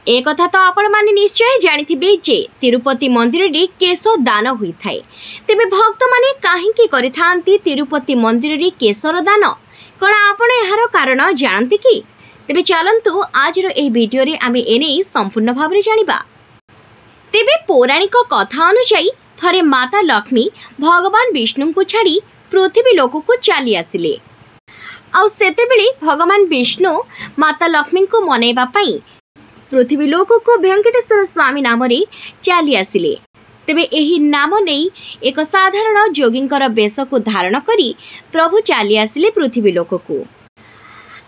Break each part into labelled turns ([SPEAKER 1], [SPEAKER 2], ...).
[SPEAKER 1] एक कथा तो आपण माने निश्चय जानिथिबे जे तिरुपति मंदिर रे केश दान होई थाए। तेबे भक्त माने काहेकि करिथांती तिरुपति मंदिर रे केशर दान? कोन आपण एहार कारण जानते कि? तेबे चलंतु आज रो एही वीडियो रे आमे एने संपूर्ण भाव रे जानिबा। तेबे पौराणिक कथा अनुसार थरे माता लक्ष्मी भगवान विष्णु को छाड़ी पृथ्वी लोक को चली आसिले। आउ सेतेबेले भगवान विष्णु माता लक्ष्मी को मनाइबा पई पृथ्वी लोक को वेंकटेश्वर स्वामी नाम रे चली आसिले। तेबे एही नाम नहीं एक साधारण जोगींकर वेश को धारण करी प्रभु चली आसिले पृथ्वी लोक को।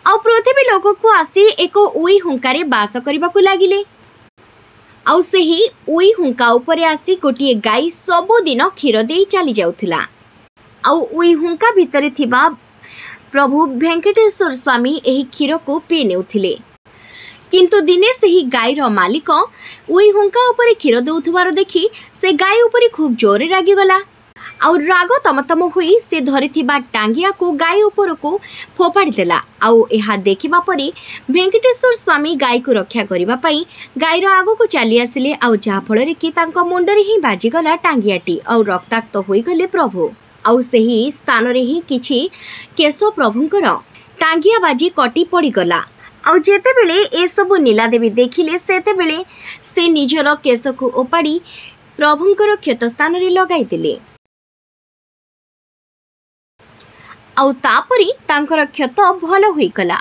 [SPEAKER 1] आउ पृथ्वी लोक को आसी एक उई हुंकारे बास करबा को लागिले। आउ सेही उई हुंका उपरे आसी गोटिए गाई सबुदिन क्षीर देई चली जाउथिला। आउ उई हुंका भितरे थिबा प्रभु वेंकटेश्वर स्वामी एही क्षीर को पी नेउथिले। किंतु दिने सेही गाईर मालिक उई हुंका उपरे क्षीर देउथबार देखि से गाई उपरे खूब जोरे रागी गला। आउ राग तमतम हुई से धरिथिबा टांगिया को गाई ऊपर को फोपाड़ी देला। आउ एहा देखिबा परे वेंकटेश्वर स्वामी गाई को रक्षा करिबा पई गाईर आगो को चली आसिले। आउ जा फଳରେ कि तांको मुंडरे ही बाजी गला टांगियाटी आउ रक्ताक्त होई गले प्रभु। आउ सेही स्थान रे ही किछि केश प्रभुंकर टांगिया बाजी कटी पड़ी गला। आउ जेतेबेले ए सबु नीलादेवी देखिले सेतेबेले से निजर केश को ओपाड़ी प्रभुंकर क्षत स्थान रे लगाई दिले। आउ तापरी तांकर क्षत भल होई गला।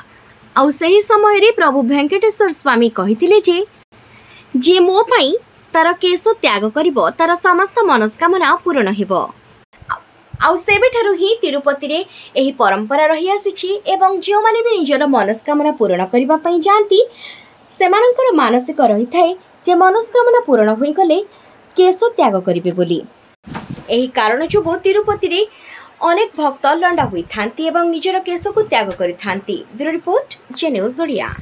[SPEAKER 1] आउ सही समय रे प्रभु वेंकटेश्वर स्वामी कहिथिले जे मो पई तार केश त्याग करिवो तार समस्त मनस्कामना पूर्ण हेबो। आउ सेबेठारु ही तिरुपति रे एही परंपरा रही आसीछि एवं जो माने भी निजर मनस्कामना पूर्ण करिबा पई जानती सेमानकर मानसिक रही थाए जे मनस्कामना पूर्ण होई गले केश त्याग करिवे बोली। एही कारण जोगो तिरुपति रे अनेक भक्त लंडा हुई थांती एवं निजर केश को त्याग करि थांती। ब्यूरो रिपोर्ट जे न्यूज़ ओडिया।